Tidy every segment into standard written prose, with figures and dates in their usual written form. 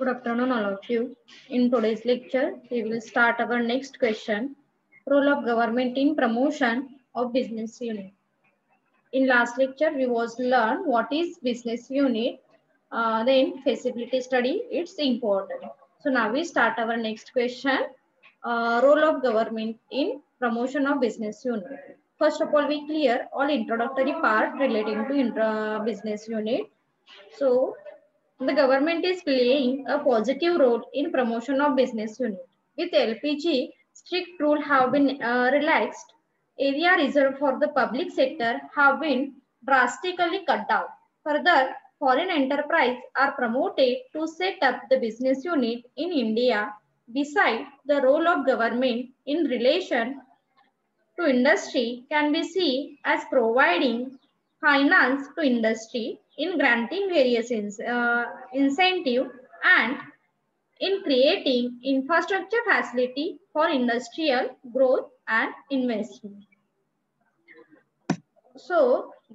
Good afternoon, all of you. In today's lecture, we will start our next question, role of government in promotion of business unit. In last lecture, we was learn what is business unit, then feasibility study, it's important. So now we start our next question, role of government in promotion of business unit. First of all, we clear all introductory part relating to business unit. So the government is playing a positive role in promotion of business unit. With LPG, strict rules have been relaxed. Area reserved for the public sector have been drastically cut down. Further, foreign enterprise are promoted to set up the business unit in India. Beside, the role of government in relation to industry can be seen as providing finance to industry in granting various incentive and in creating infrastructure facility for industrial growth and investment. So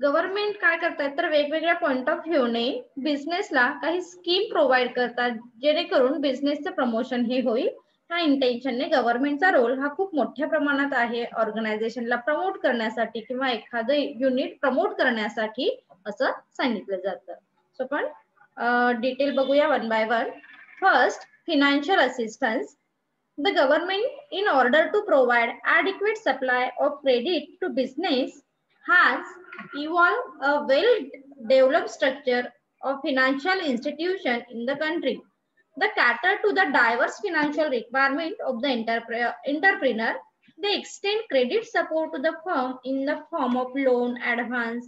government काय करतात तर वेगवेगळ्या point of व्ह्यूने बिझनेसला काही scheme provide करतात जेणेकरून बिझनेसचं promotion हे होईल. ह्या इंटेन्शनने गव्हर्नमेंटचा role हा खूप मोठ्या प्रमाणात आहे ऑर्गनायझेशनला प्रमोट करण्यासाठी किंवा एखादं युनिट प्रमोट करण्यासाठी असं सांगितलं जातं. सो पण डिटेल बघूया one by one. First, financial assistance. The government, in order to provide adequate supply of credit to business, has evolved a well-developed structure of financial institution in the country. The cater to the diverse financial requirement of the entrepreneur. They extend credit support to the firm in the form of loan, advance,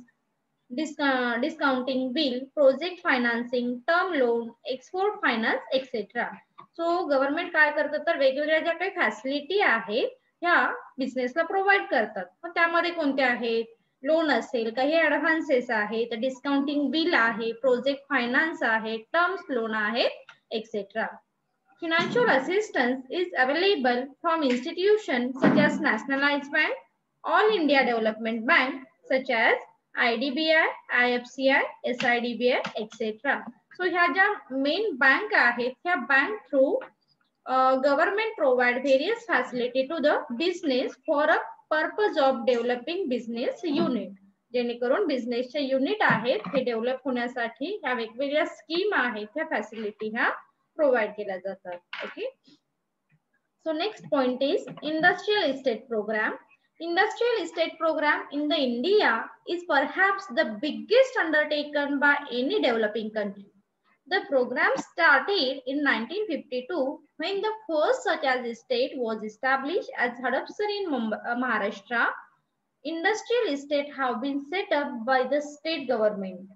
discounting bill, project financing, term loan, export finance, etc. So government काय करतात तर वेगवेगळ्या ज्या काही facility आहेत ह्या बिझनेसला provide करतात. मग त्यामध्ये कोणत्या आहेत? लोन असेल, काही ऍडव्हान्सेस आहेत, डिस्काउंटिंग बिल आहे, प्रोजेक्ट फायनान्स आहे, टर्म्स लोन आहेत, etcetera. Financial assistance is available from institutions such as Nationalized Bank, All India Development Bank, such as IDBI, IFCI, SIDBI, etc. So ह्या ज्या मेन बँक आहेत ह्या bank through government provide various facility to the business for a purpose of developing business unit. जेणेकरून बिझनेसचे unit आहेत हे develop होण्यासाठी ह्या वेगवेगळ्या स्कीम आहेत ह्या फॅसिलिटी ह्या प्रोव्हाइड केल्या जातात. Okay. So next point is industrial estate program. Industrial estate program in the India is perhaps the biggest undertaken by any developing country. The program started in 1952 when the first such as estate was established at Hadapsar in Maharashtra. Industrial estate have been set up by the state government.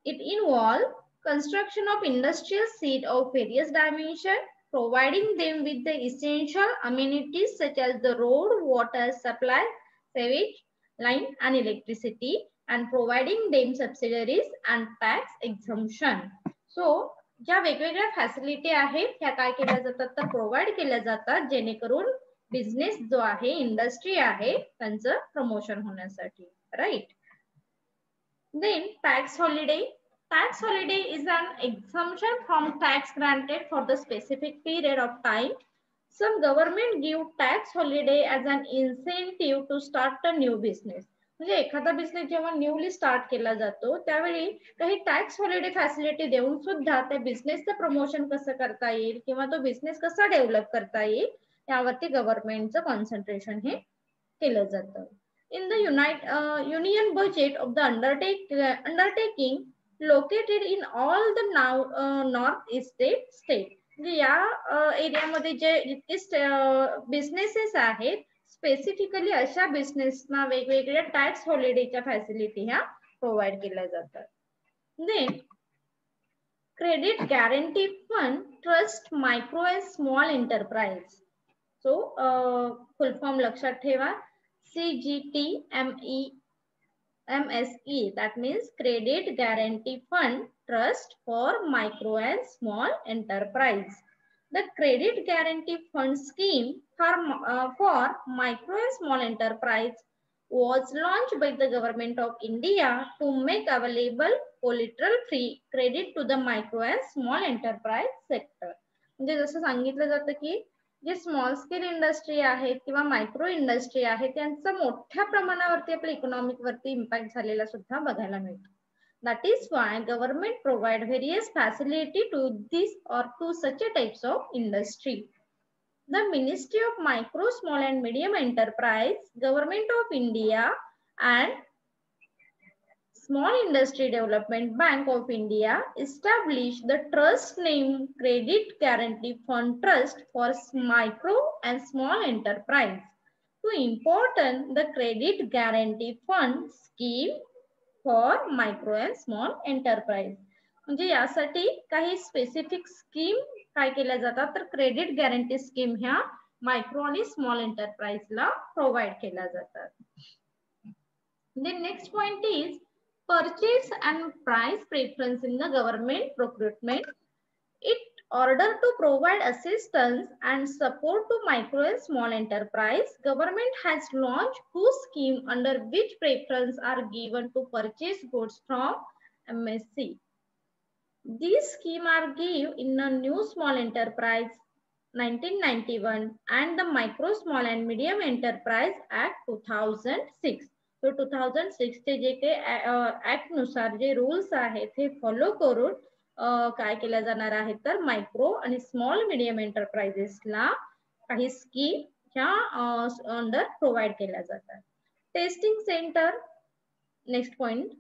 It involved construction of industrial seat of various dimensions, providing them with the essential amenities such as the road, water supply, sewage line and electricity, and providing them subsidies and tax exemption. So ज्या वेगवेगळ्या facility आहेत त्या काय केल्या जातात तर provide केल्या जातात जेणेकरून बिझनेस जो आहे इंडस्ट्री आहे त्यांचं प्रमोशन होण्यासाठी. Right. Then tax holiday. Tax holiday is an exemption from tax granted for the specific period of time. Some government give tax holiday as an incentive to start a new business. म्हणजे एखादा business जेव्हा newly start केला जातो त्यावेळी काही tax holiday facility देऊन सुद्धा त्या बिझनेसचं प्रमोशन कसं करता येईल किंवा तो बिझनेस कसा डेव्हलप करता येईल यावरती गव्हर्नमेंटचं कॉन्सन्ट्रेशन हे केलं जातं. In the union budget of the undertaking located in all the north-east state. या एरियामध्ये जे जितके बिझनेसेस आहेत स्पेसिफिकली अशा बिझनेसना वेगवेगळ्या टॅक्स हॉलिडेच्या फॅसिलिटी ह्या प्रोव्हाइड केल्या जातात. Then credit guarantee fund trust micro and small enterprise. So full form लक्षात ठेवा. CGTMSE, that means Credit Guarantee Fund Trust for Micro and Small Enterprise. The Credit Guarantee Fund scheme for micro and small enterprise was launched by the government of India to make available collateral free credit to the micro and small enterprise sector. म्हणजे जसं सांगितलं जातं की जे small scale industry आहेत किंवा micro industry आहे त्यांचा मोठ्या प्रमाणावरती आपल्या इकॉनॉमिक वरती इम्पॅक्ट झालेला सुद्धा बघायला मिळतो. That is why government provide various facility to this or to such a types of industry. The Ministry of Micro, Small and Medium Enterprise, Government of India and Small Industry Development Bank of India established the trust name Credit Guarantee Fund Trust for Micro and Small Enterprise to important the Credit Guarantee Fund Scheme for Micro and Small Enterprise. म्हणजे यासाठी काही specific scheme काय केल्या जातात तर credit guarantee scheme ह्या micro आणि small एंटरप्राइजला provide केल्या जातात. The next point is purchase and price preference in the government procurement. In order to provide assistance and support to micro and small enterprise, government has launched two schemes under which preference are given to purchase goods from MSC. These schemes are given in the new small enterprise 1991 and the micro small and medium enterprise act 2006. तो 2006 चे जे काही act नुसार जे rules आहेत हे follow करून काय केल्या जाणार आहे तर मायक्रो आणि स्मॉल मिडियम एंटरप्राइजेसला काही स्कीम ह्या अंडर प्रोव्हाइड केल्या जातात. Testing centre. Next point.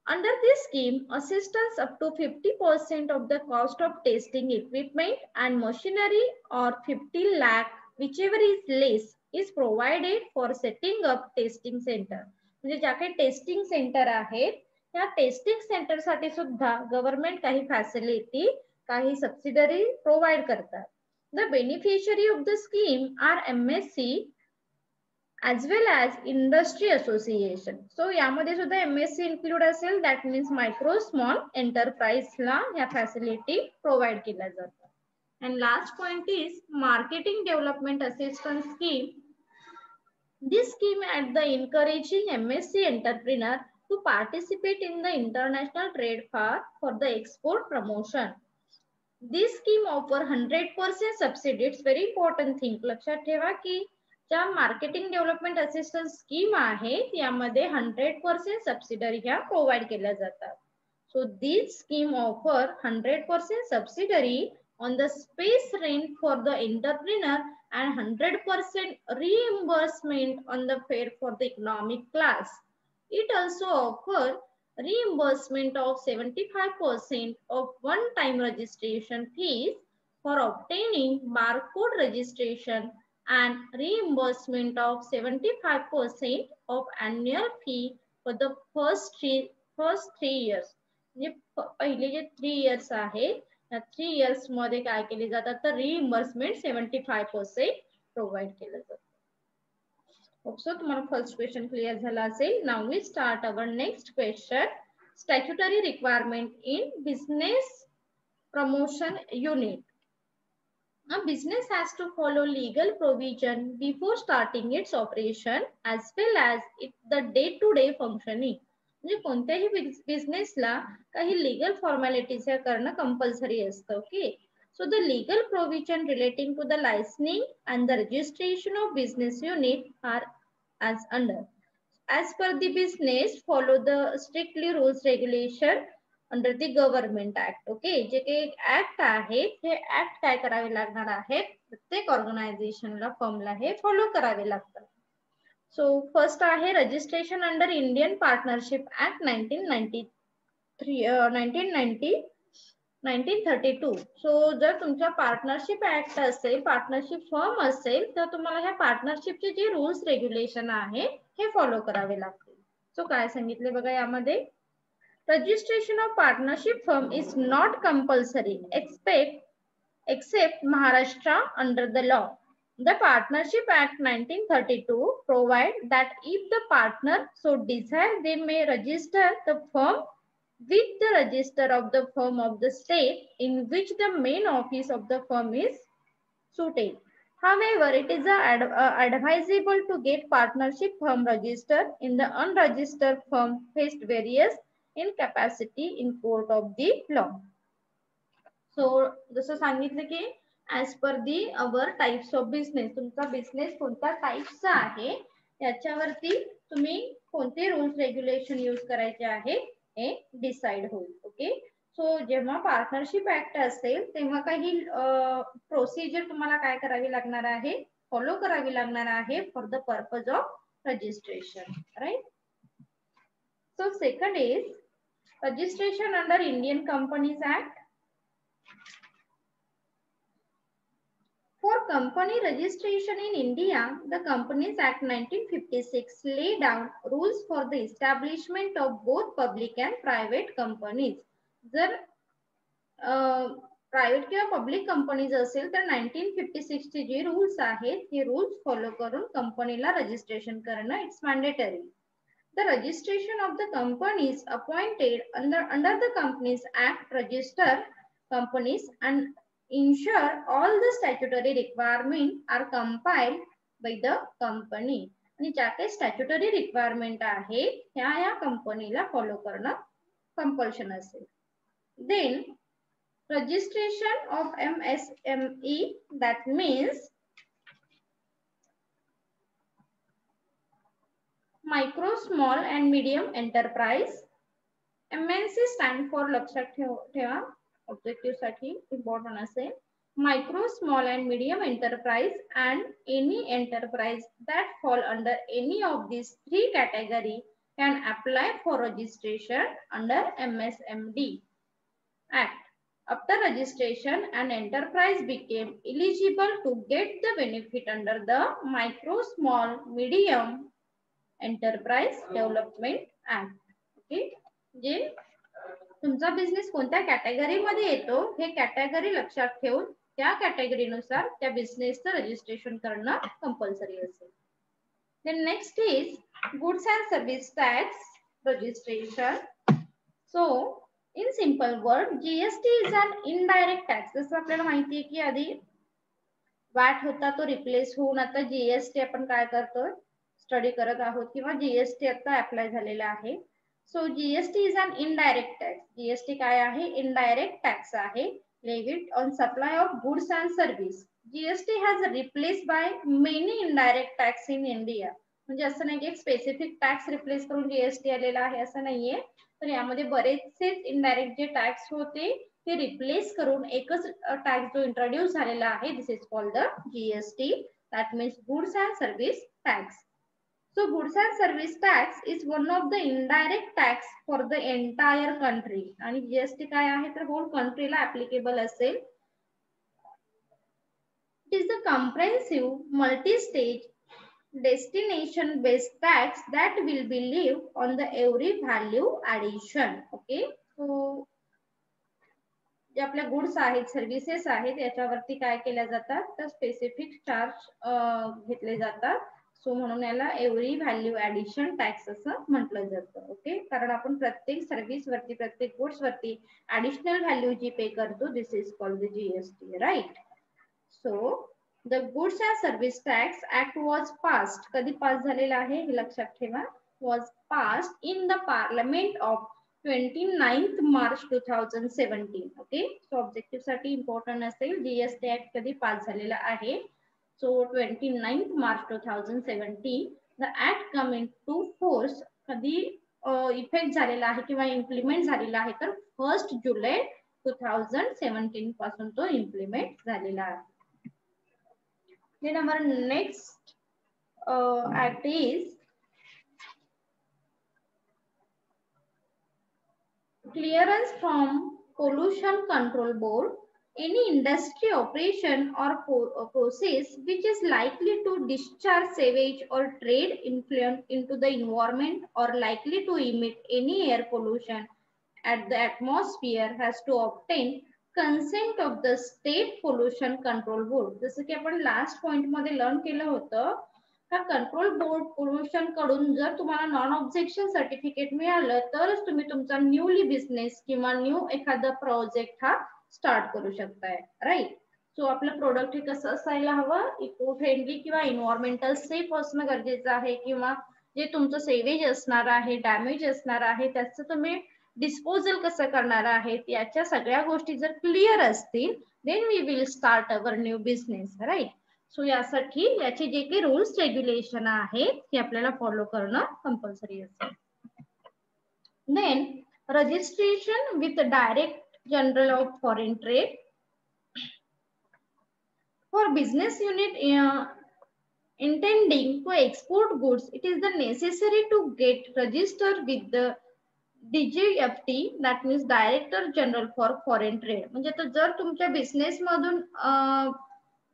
Under this scheme, assistance up to 50% of the cost of testing equipment and machinery or 50 lakh, whichever is less, is provided for setting up testing center. म्हणजे ज्या काही testing centre आहेत त्या testing centre साठी सुद्धा government काही facility काही subsidiary provide करतात. The beneficiary of the scheme are MSC as well as industry association. So यामध्ये सुद्धा MSC include असेल, that means micro small enterprise ला ह्या facility provide केल्या जातात. And last point is marketing development assistance scheme. This scheme at the encouraging MSC entrepreneur to participate in the international trade fair for the export promotion. This scheme offer 100% subsidy. It's very important thing. लक्षात ठेवा की ज्या marketing development assistance scheme आहे यामध्ये 100% subsidiary ह्या provide केल्या जातात. So this scheme offer 100% subsidiary on the space rent for the entrepreneur and 100% reimbursement on the fare for the economic class. It also offers reimbursement of 75% of one-time registration fees for obtaining barcode registration and reimbursement of 75% of annual fee for the first three years. म्हणजे पहिले जे 3 years आहे त्या 3 years मध्ये काय केले जातात तर reimbursement 75% provide केलं जातं. ओके, तुम्हाला फर्स्ट क्वेश्चन क्लियर झाला असेल. Now we start our next question. Statutory requirement in business promotion unit. A business has to follow legal provision before starting its operation as well as the day-to-day functioning. म्हणजे कोणत्याही बिझनेसला काही legal formalities करणं compulsory असतं. Okay, so the legal provision relating to the licensing and the registration of business unit are as under. As per the business, follow the strictly rules regulation under the government act. Okay, जे काही act आहेत हे act काय करावे लागणार आहेत प्रत्येक ऑर्गनायझेशनला फर्मला हे follow करावे लागतात. सो फर्स्ट आहे registration under Indian partnership act 1932. सो जर तुमच्या पार्टनरशिप ऍक्ट असेल, पार्टनरशिप फर्म असेल तर तुम्हाला ह्या पार्टनरशिपचे जे रूल्स रेग्युलेशन आहे हे फॉलो करावे लागतील. सो काय सांगितले बघा यामध्ये. Registration of partnership firm is not compulsory except Maharashtra under the law. The Partnership Act 1932 provide that if the partner so desire, they may register the firm with the register of the firm of the state in which the main office of the firm is suited. However, it is advisable to get partnership firm registered in the unregistered firm faced various incapacity in court of the law. So जसं सांगितलं की as per the our types of business, तुमचा business कोणत्या टाइपचा आहे त्याच्यावरती तुम्ही कोणते rules regulation use करायचे आहे हे डिसाइड होईल. ओके, सो जेव्हा पार्टनरशिप ऍक्ट असेल तेव्हा काही प्रोसिजर तुम्हाला काय करावी लागणार आहे, फॉलो करावी लागणार आहे for the purpose of registration, right. So second is registration under Indian Companies Act. For company registration in India, the Companies Act 1956 lay down rules for the establishment of both public and private companies. जर private किंवा public companies असेल तर 1956 चे जे rules आहेत हे rules follow करून कंपनीला registration करणं it's mandatory. The registration of the companies appointed under the Companies Act register companies and ensure all the statutory requirements are compiled by the company. आणि ज्या काही स्टॅच्युटरी रिक्वायरमेंट आहे ह्या या कंपनीला फॉलो करणं कंपल्शन असेल. Then registration of MSME, that means micro, small and medium enterprise. MNC stand for लक्षात ठेवा ऑब्जेक्टिव्ह साठी इम्पॉर्टंट असेल. Micro, small and medium enterprise and any enterprise that fall under any of these three category can apply for registration under MSMD Act. After registration, an enterprise became eligible to get the benefit under the Micro, Small, Medium Enterprise Development Act. Okay, जे तुमचा business कोणत्या category मध्ये येतो हे category लक्षात ठेवून त्या कॅटेगरीनुसार त्या बिझनेसचं रजिस्ट्रेशन करणं कंपल्सरी असेल. Then next is goods and service tax registration. So in simple word, GST is an indirect tax. जसं आपल्याला माहिती आहे की आधी वॅट होता तो रिप्लेस होऊन आता जीएसटी आपण काय करतोय, स्टडी करत आहोत किंवा जीएसटी आता अप्लाय झालेला आहे. So GST is an indirect tax. GST काय आहे, इनडायरेक्ट टॅक्स आहे, levied on supply of goods and service. GST has replace by many indirect tax in India. म्हणजे असं नाही की एक स्पेसिफिक टॅक्स रिप्लेस करून जीएसटी आलेला आहे असं नाहीये, तर यामध्ये बरेचसेच इनडायरेक्ट जे टॅक्स होते ते रिप्लेस करून एकच टॅक्स जो इंट्रोड्यूस झालेला आहे, this is called the GST, that means goods and service tax. So goods and service tax is one of the indirect tax for the entire country. आणि GST काय आहे तर होल कंट्रीला ऍप्लिकेबल असेल. It is the comprehensive multi-stage destination based tax that will be levied on the every value addition. Okay, so जे आपल्या goods आहेत, services आहेत याच्यावरती काय केल्या जातात तर स्पेसिफिक चार्ज घेतले जातात. सो म्हणून याला एव्हरी व्हॅल्यू ऍडिशन टॅक्स असं म्हटलं जातं. ओके, कारण आपण प्रत्येक सर्व्हिस वरती प्रत्येक गुड्स वरती ऍडिशनल व्हॅल्यू जी पे करतो, this is called the GST, right. So the goods and service tax act was passed. कधी पास झालेला आहे हे लक्षात ठेवा. Was passed in the parliament of 29th March 2017. Okay, so objective साठी इम्पॉर्टंट असेल जीएसटी ऍक्ट कधी पास झालेला आहे. So 29th March 2017 the act come into force. कधी इफेक्ट झालेला आहे किंवा इम्प्लिमेंट झालेला आहे तर 1st July 2017 पासून तो इम्प्लिमेंट झालेला आहे. Then our next act is clearance from Pollution Control Board. Any industry operation or process which is likely to discharge sewage or trade influent into the environment or likely to emit any air pollution at the atmosphere has to obtain consent of the state pollution control board. जसं की आपण last point मध्ये learn केलं होतं, हा control board pollution कडून जर तुम्हाला नॉन ऑब्जेक्शन सर्टिफिकेट मिळालं तरच तुम्ही तुमचा न्यूली बिझनेस किंवा न्यू एखादा प्रोजेक्ट हा स्टार्ट करू शकताय, राईट. सो आपलं प्रोडक्ट हे कसं असायला हवं, इको फ्रेंडली किंवा इन्व्हायरमेंटल सेफ असणं गरजेचं आहे, किंवा जे तुमचं सेवेज असणार आहे, डॅमेज असणार आहे, त्याचं तुम्ही डिस्पोजल कसं करणार आहेत, याच्या सगळ्या गोष्टी जर क्लिअर असतील then we will start our new business, right. So यासाठी याचे जे काही रूल्स रेग्युलेशन आहेत ते आपल्याला फॉलो करणं कंपल्सरी असेल. Then registration with direct general of foreign trade. For business unit intending to export goods, it is the necessary to get registered with the DGFT, that means Director General for Foreign Trade. म्हणजे तर जर तुमच्या business मधून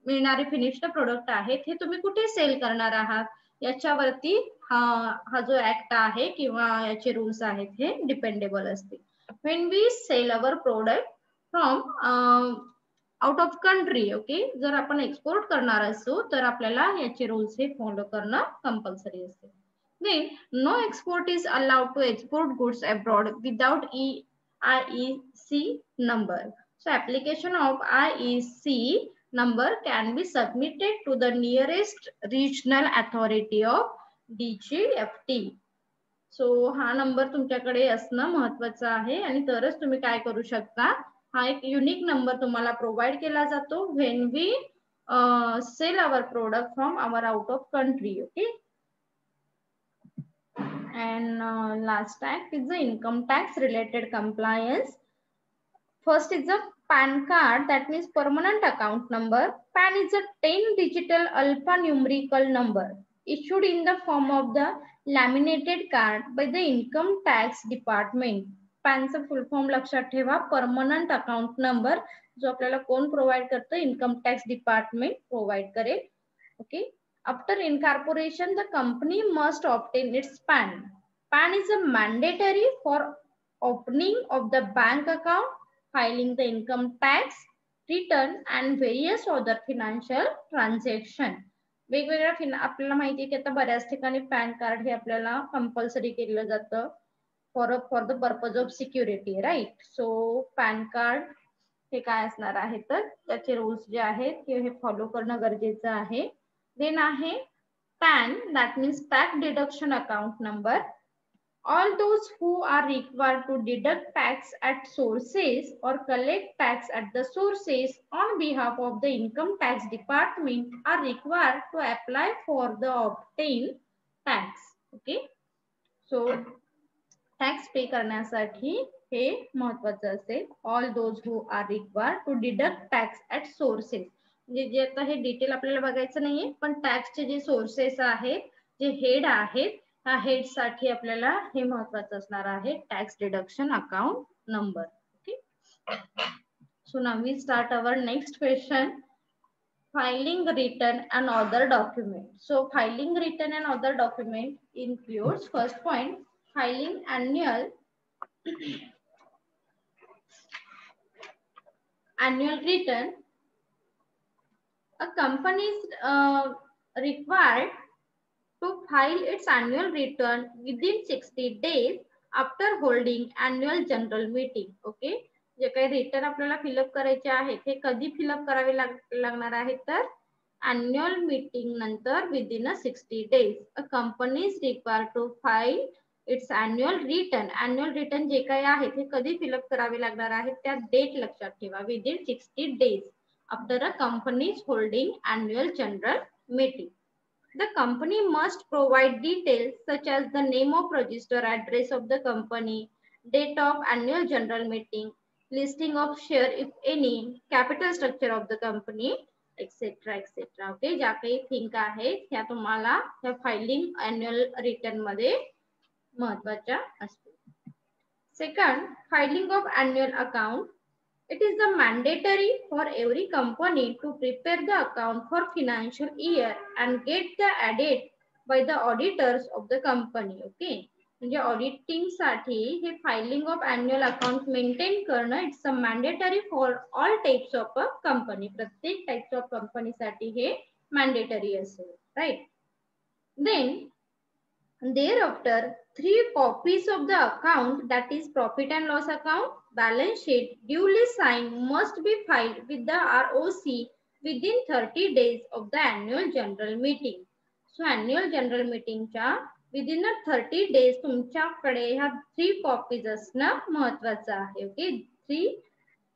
मिळणारे finished product आहेत हे तुम्ही कुठे cell करणार आहात याच्यावरती हा जो ऍक्ट आहे किंवा याचे रूल्स आहेत हे डिपेंडेबल असतील. When we sell our product from out of country, okay, जर आपण एक्सपोर्ट करणार असू तर आपल्याला याचे रूल्स हे फॉलो करणं कंपल्सरी असते. Then no export is allowed to export goods abroad without IEC number. So application of IEC number can be submitted to the nearest regional authority of DGFT. सो हा number तुमच्याकडे असणं महत्वाचं आहे आणि तरच तुम्ही काय करू शकता, हा एक युनिक नंबर तुम्हाला प्रोव्हाइड केला जातो when we sell our product from our out of country, okay. And last act is the income tax related compliance. First is the PAN card, that means permanent account number. PAN is a 10 digital alphanumerical number issued in the form of the laminated card by the income tax department. PAN चा full form लक्षात ठेवा, permanent account number, जो आपल्याला कोण provide करतं, income tax department provide करेल, okay. After incorporation, the company must obtain its PAN. PAN is a mandatory for opening of the bank account, filing the income tax return and various other financial transaction. वेगवेगळ्या आपल्याला माहिती आहे की आता बऱ्याच ठिकाणी pan card हे आपल्याला compulsory केलं जातं for the purpose of security, right. So PAN card हे काय असणार आहे तर त्याचे रूल्स जे आहेत हे फॉलो करणं गरजेचं आहे. देन आहे PAN, that means tax deduction account number. All those who are required to deduct tax at sources or collect tax at the sources on behalf of the income tax department are required to apply for the obtained tax, okay. So tax पे करण्यासाठी हे महत्वाचं असेल. All those who are required to deduct tax at sources, म्हणजे जे आता हे detail आपल्याला बघायचं नाहीये, पण टॅक्सचे जे सोर्सेस आहेत, जे हेड आहेत, ह्या हेड साठी आपल्याला हे महत्वाचं असणार आहे, tax deduction account number, okay. So now we start our next question, filing return and other document. So filing return and other document includes, first point, filing annual return. A company is required to file its annual return within 60 days after holding annual general meeting, okay. जे काही return आपल्याला fill up करायचे आहेत हे कधी fill up करावे लागणार आहेत तर annual meeting नंतर within 60 days. A company is required to file its annual return. annual return जे काही आहे ते कधी फिलअप करावे लागणार आहेत त्या डेट लक्षात ठेवा, within 60 days after a company is holding annual general meeting. The company must provide details such as the name of register address of the company, date of annual general meeting, listing of share if any, capital structure of the company, etc. etc. Okay, ज्या काही think आहेत ह्या तुम्हाला ह्या filing annual return मध्ये महत्वाच्या असतील. Second, filing of annual account. It is the mandatory for every company to prepare the account for financial year and get the audit by the auditors of the company, okay. म्हणजे auditing साठी हे filing of annual account maintain करणं it's a mandatory for all types of a company. प्रत्येक types of company साठी हे mandatory असेल, right. Then thereafter 3 copies of the account, that is profit and loss account, balance sheet duly signed must be filed with the ROC within 30 days of the annual general meeting. So annual general meeting च्या within 30 days तुमच्याकडे ह्या 3 copies असणं महत्वाचं आहे. Okay, 3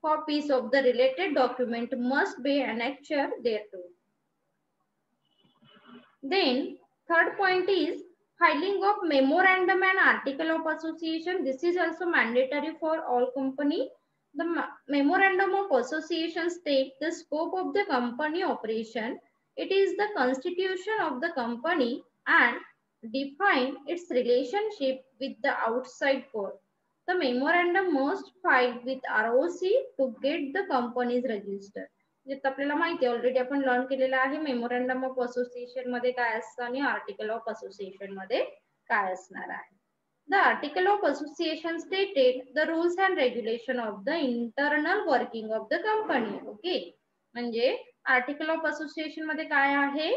copies of the related document must be annexed thereto. Then third point is filing of memorandum and article of association. This is also mandatory for all company. The memorandum of association states the scope of the company operation. It is the constitution of the company and define its relationship with the outside world. The memorandum must file with ROC to get the company's register. आपल्याला माहिती आहे, already आपण learn केलेलं आहे memorandum of association मध्ये काय असतं आणि आर्टिकल ऑफ असोसिएशन मध्ये काय असणार आहे. The article of association stated the rules and regulation of the internal working of the company. Okay, म्हणजे आर्टिकल ऑफ असोसिएशन मध्ये काय आहे,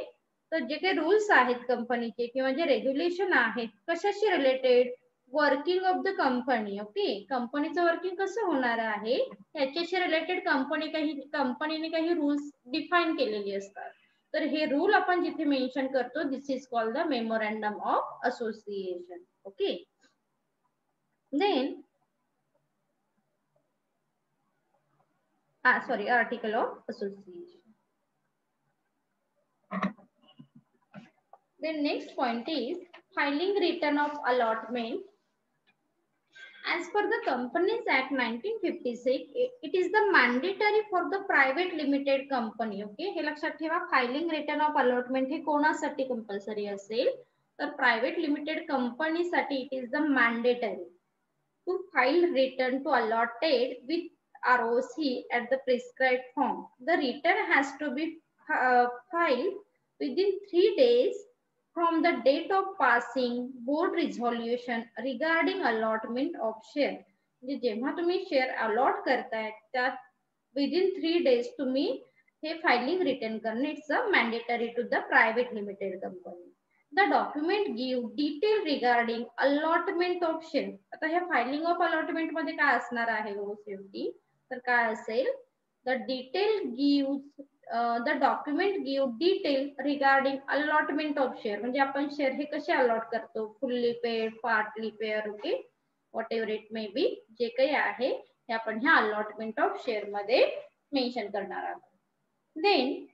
तर जे काही रूल्स आहेत कंपनीचे किंवा जे रेग्युलेशन आहेत कशाशी related, working of the company. Okay, कंपनीचं वर्किंग कसं होणार आहे त्याच्याशी रिलेटेड कंपनीने काही रूल्स डिफाईन केलेले असतात. तर हे रूल आपण जिथे मेन्शन करतो this is called the memorandum of association. Okay, then sorry article of association. Then next point is filing return of allotment. As per the Companies Act 1956, it is the mandatory for the private limited company. Okay, हे लक्षात ठेवा, filing return of allotment हे कोणासाठी compulsory असेल, तर private limited company साठी it is the mandatory to file return to allotted with ROC at the prescribed form. The return has to be filed within 3 days from the date of passing board resolution regarding allotment of share. म्हणजे जेव्हा तुम्ही share allot करताय त्यात within 3 days तुम्ही हे filing return करणं it's a mandatory to the private limited company. The document give detail regarding allotment of share. आता ह्या फायलिंग ऑफ अलॉटमेंट मध्ये काय असणार आहे शेवटी, तर काय असेल, the detail give the document give detail regarding allotment of share. म्हणजे आपण शेअर हे कसे अलॉट करतो, fully paid, partly paid, okay, whatever it may be, जे काही आहे हे आपण ह्या अलॉटमेंट ऑफ शेअर मध्ये मेन्शन करणार आहोत. Then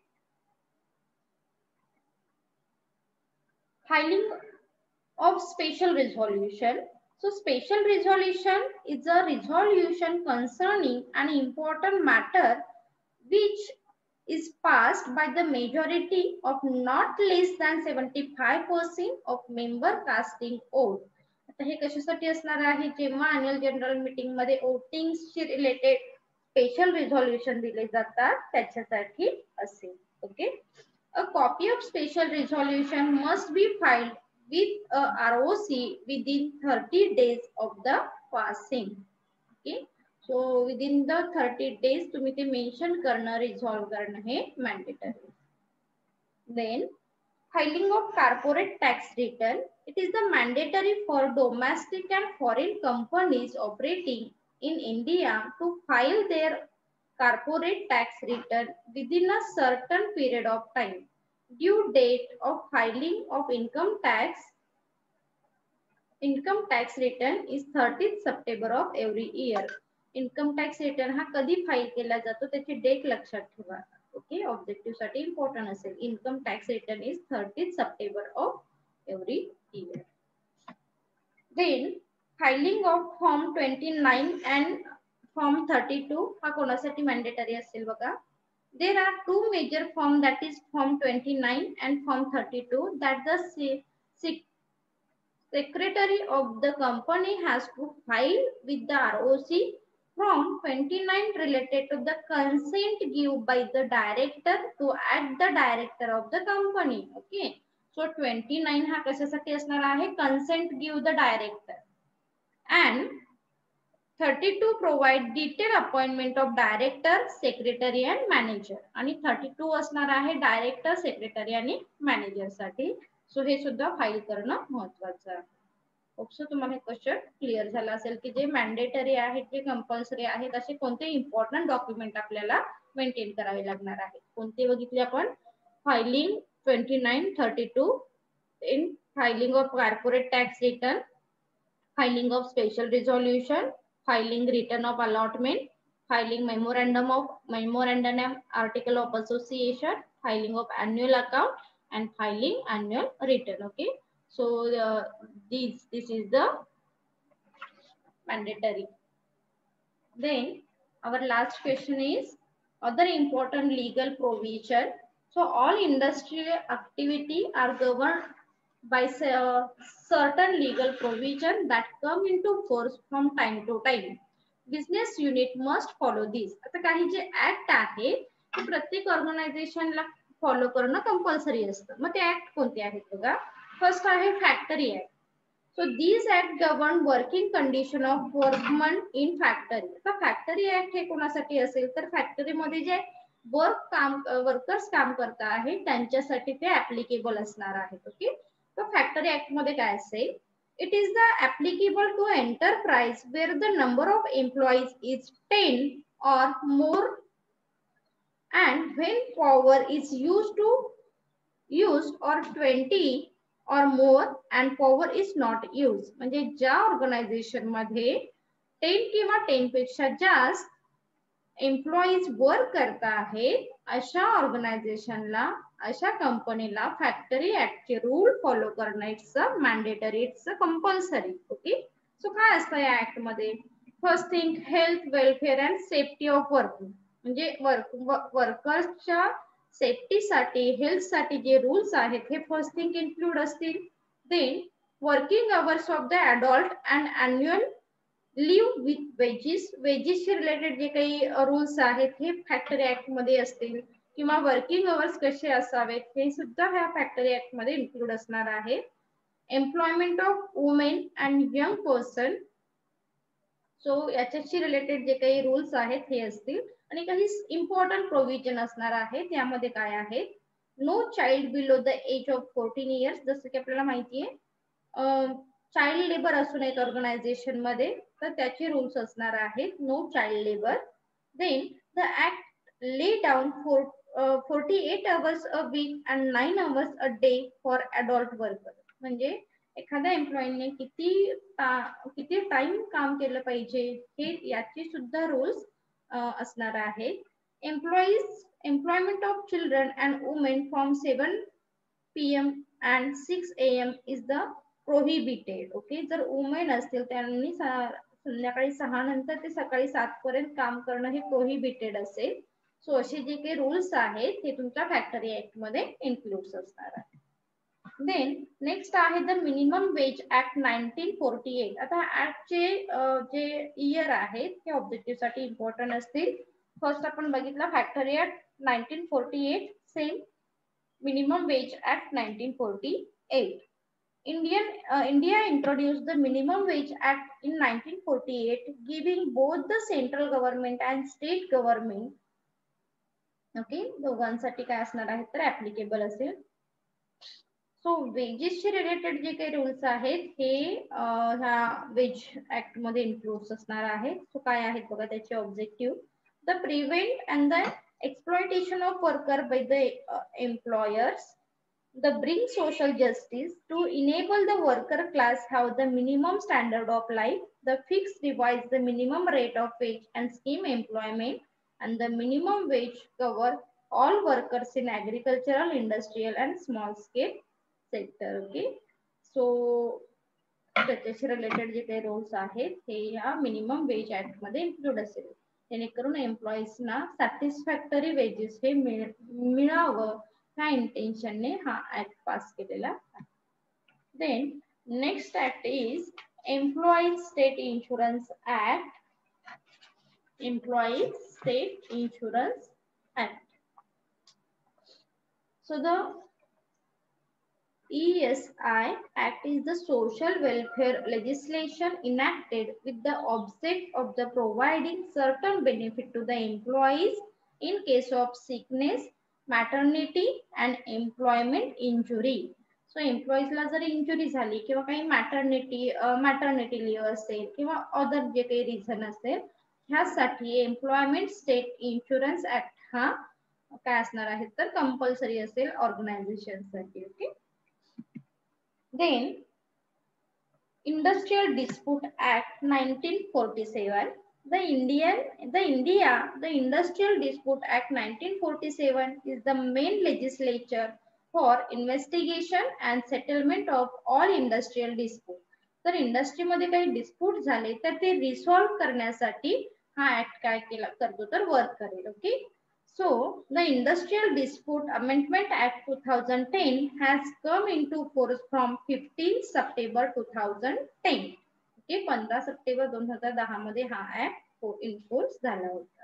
filing of special resolution. So special resolution is a resolution concerning an important matter which is passed by the majority of not less than 75% of member casting vote. आता हे कशासाठी असणार आहे, जेव्हा annual general meeting मध्ये वोटिंगशी related special resolution दिले जातात त्याच्यासाठी असेल. Okay, a copy of special resolution must be filed with a ROC within 30 days of the passing. Okay, so within the 30 days तुम्ही ते मेन्शन करणं, रिझॉल्व करणं हे mandatory. Then filing of corporate tax return. It is the mandatory for domestic and foreign companies operating in India to file their corporate tax return within a certain period of time. Due date of filing of income tax return is 30th September of every year. Income tax return हा कधी file केला जातो त्याची date लक्षात ठेवा. Okay, objective साठी important असेल. Income tax return is 30th September of every year. Then filing of form 29 and form 32 हा कोणासाठी मॅन्डेटरी असेल बघा. There are two major forms, that is form 29 and form 32, that the secretary of the company has to file with the ROC. Form 29 related to the consent given by the director to act the director of the company. Okay, so 29 हा कशासाठी असणार आहे, consent give the director, and 32 provide detailed appointment of director, secretary and manager. आणि 32 असणार आहे director, secretary आणि manager साठी. सो हे सुद्धा फाईल करणं महत्वाचं आहे. सो तुम्हाला क्वेश्चन क्लिअर झाला असेल की जे मॅन्डेटरी आहेत, जे कंपल्सरी आहेत, असे कोणते इम्पॉर्टंट डॉक्युमेंट आपल्याला मेंटेन करावे लागणार आहे. कोणते बघितले आपण? Filing 2932 in filing of corporate tax return, filing of special resolution, filing return of allotment, filing memorandum article of association, filing of annual account, and filing annual return. Okay, so this is the mandatory. Then our last question is other important legal provision. So all industrial activity are governed by certain legal provision that come into force from time to time. Business unit must follow this. आता काही जे act आहे ते प्रत्येक ऑर्गनायझेशनला follow करणं compulsory असतं. मग ते act कोणते आहेत बघा. फर्स्ट आहे factory act. So these act govern working condition of workmen in factory. आता फॅक्टरी ऍक्ट हे कोणासाठी असेल तर फॅक्टरीमध्ये जे वर्कर्स काम करता आहे त्यांच्यासाठी ते ऍप्लिकेबल असणार आहेत. ओके, तर फॅक्टरी ऍक्ट मध्ये काय असेल? It is the applicable to enterprise where the number of employees is 10 or more and when power is used or 20 or more and power is not used. म्हणजे ज्या organisation मध्ये 10 किंवा 10 पेक्षा जास्त एम्प्लॉईज वर्क करता आहेत अशा ऑर्गनायझेशनला, अशा कंपनीला फॅक्टरी ऍक्ट चे रूल फॉलो करणं it's mandatory, it's compulsory. Okay, so काय असतं या ऍक्ट मध्ये? First thing health, welfare and safety of working. म्हणजे वर्कर्सच्या सेफ्टीसाठी, हेल्थसाठी जे रूल्स आहेत हे फर्स्ट थिंग इन्क्लूड असतील. Then working hours of the adult and annual leave with वेजेसशी रिलेटेड जे काही रूल्स आहेत हे फॅक्टरी ऍक्ट मध्ये असतील, किंवा वर्किंग अवर्स कसे असावेत हे सुद्धा ह्या फॅक्टरी ऍक्ट मध्ये इन्क्लूड असणार आहे. Employment of women and young person, so याच्याशी रिलेटेड जे काही रूल्स आहेत हे असतील. आणि काही इम्पॉर्टंट प्रोव्हिजन असणार आहे. त्यामध्ये काय आहे? No child below the age of 14 years. जसं की आपल्याला माहिती आहे चाइल्ड लेबर असू नये ऑर्गनायझेशन मध्ये, तर त्याचे रूल्स असणार आहेत. No child labour. Then the act lay down 48 hours a week and 9 hours a day for adult worker. म्हणजे एखाद्या एम्प्लॉईने किती टाइम काम केलं पाहिजे हे याचे सुद्धा रूल्स असणार आहे. Employment of children and women from 7 PM and 6 AM is the prohibited. Okay, जर वुमेन असतील त्यांनी संध्याकाळी 6 नंतर ते सकाळी 7 पर्यंत काम करणं हे प्रोहिबिटेड असेल. सो असे जे काही रूल्स आहेत ते तुमच्या फॅक्टरी ऍक्ट मध्ये इन्क्लूड असणार आहे. देन नेक्स्ट आहे द मिनिमम वेज ऍक्ट 1948. आता ऍक्टचे जे इयर आहेत ते ऑब्जेक्टिव्ह साठी इम्पॉर्टंट असतील. फर्स्ट आपण बघितला factory act 1948, same minimum wage act 1948. India introduced the Minimum Wage Act in 1948, giving both the central government and state government, okay, दोघांसाठी काय असणार आहे तर ऍप्लिकेबल असेल. सो वेजेसशी रिलेटेड जे काही रूल्स आहेत हे ह्या वेज ऍक्ट मध्ये इन्क्लूड असणार आहेत. सो काय आहेत बघा त्याचे objective? The prevent and the exploitation of worker by the employers, the bring social justice, to enable the worker class have the minimum standard of life, the fix revise the minimum rate of wage and scheme employment, and the minimum wage cover all workers in agricultural, industrial and small scale sector. Okay, so त्याच्याशी related जे काही rules आहेत हे या minimum wage act मध्ये include असेल, जेणेकरून एम्प्लॉईजना satisfactory wages हे मिळावं ह्या इंटेन्शनने हा ऍक्ट पास केलेला आहे. Then next act is employees state insurance act. Employees state insurance act. So the ESI Act is the social welfare legislation enacted with the object of the providing certain benefit to the employees in case of sickness, maternity and employment injury. So employees ला जर injury झाली किंवा काही maternity leave असेल किंवा other जे काही reason असेल ह्यासाठी employment state insurance act हा काय असणार आहे तर कंपल्सरी असेल ऑर्गनायझेशन साठी. Okay. Then Industrial Dispute Act 1947. The Industrial Dispute Act 1947 is the main legislature for investigation and settlement of all industrial disputes. तर इंडस्ट्रीमध्ये काही डिस्प्यूट झाले तर ते रिसॉल्व्ह करण्यासाठी हा ऍक्ट काय केला करतो तर वर्क करेल. Okay. So the Industrial Dispute Amendment Act 2010 has come into force from 15 September 2010. Okay. 15 September 2010 मध्ये हा ऍक्ट इन फोर्स झाला होता.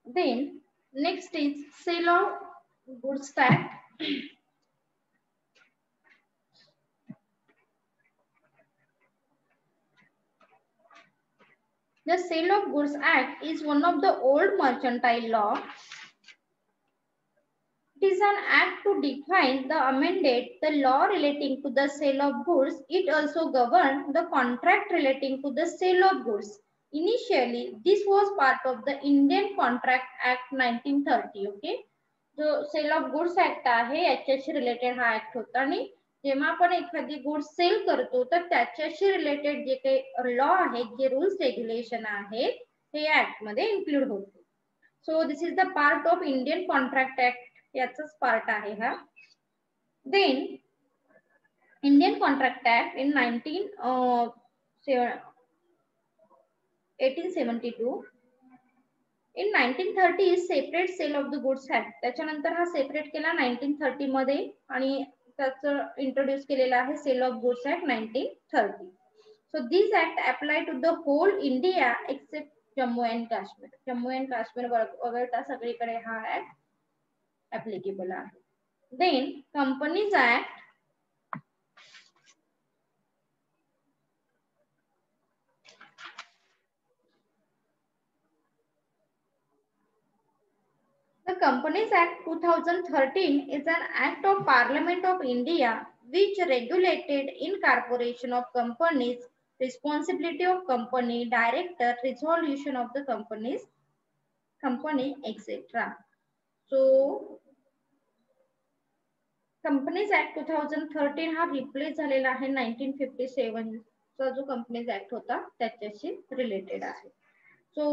Then next is Sale of Goods Act. The Sale of Goods Act is one of the old mercantile law. It is an act to define the amended the law relating to the sale of goods. It also governed the contract relating to the sale of goods. Initially, this was part of the Indian Contract Act 1930. Okay. जो cell of goods act आहे याच्याशी related हा act होता आणि जेव्हा आपण एखादी goods sale करतो तर त्याच्याशी रिलेटेड जे काही लॉ आहेत जे रूल्स रेग्युलेशन आहेत हे ऍक्ट मध्ये इन्क्लूड होते. So this is the part of Indian contract act याचाच पार्ट आहे हा. Then Indian contract act in 1872. In 1930 separate sale of the goods act. त्याच्यानंतर हा सेपरेट केला 1930 मध्ये आणि त्याचं इंट्रोड्यूस केलेला आहे sale of goods act 1930. So this act apply to the whole India except Jammu and Kashmir. Jammu and Kashmir वगळता सगळीकडे हा ऍक्ट applicable आहे. Then Companies Act. The Companies Act 2013 is an act of Parliament of India which regulated incorporation of companies, responsibility of company, director, resolution of the company, etc. So companies act 2013 हा replace झालेला आहे 1957 चा जो companies act होता त्याच्याशी related आहे. So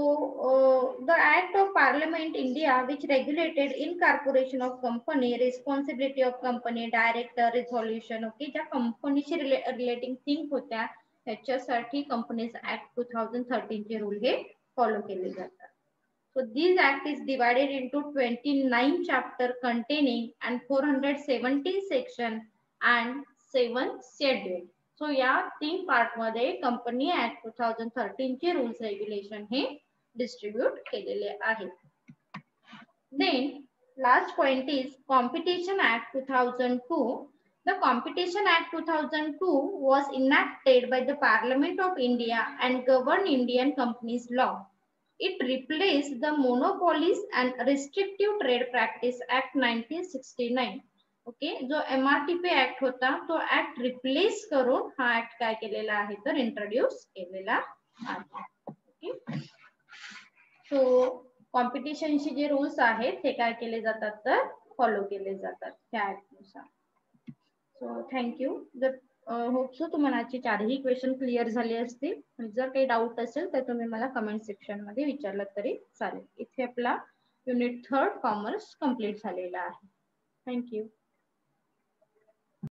the act of parliament India which regulated incorporation of company, responsibility of company, director, resolution. Okay. ज्या कंपनीशी relating thing होत्या त्याच्यासाठी कंपनीज ऍक्ट 2013 चे रूल हे फॉलो केले जातात. So this act is divided into 29 chapter containing and 417 section and 7 schedule. So या 3 part मध्ये company act 2013 चे rules regulation हे distribute केलेले आहेत. Then last point is Competition Act 2002. The Competition Act 2002 was enacted by the Parliament of India and governed Indian companies law. It replaced the Monopolies and Restrictive Trade Practice Act 1969. Okay. जो MRTP act होता तो act replace करून हा act काय केलेला आहे तर introduce केलेला आहे. ओके. सो कॉम्पिटिशनचे जे रूल्स आहेत हे काय केले जातात तर फॉलो केले जातात त्या ऍक्ट नुसार. So thank you. जर होप सो तुम्हाला आजचे चारही क्वेश्चन क्लिअर झाले असतील. जर काही डाऊट असेल तर तुम्ही मला कमेंट सेक्शन मध्ये विचारलं तरी चालेल. इथे आपला युनिट 3 कॉमर्स कंप्लीट झालेला आहे. थँक्यू.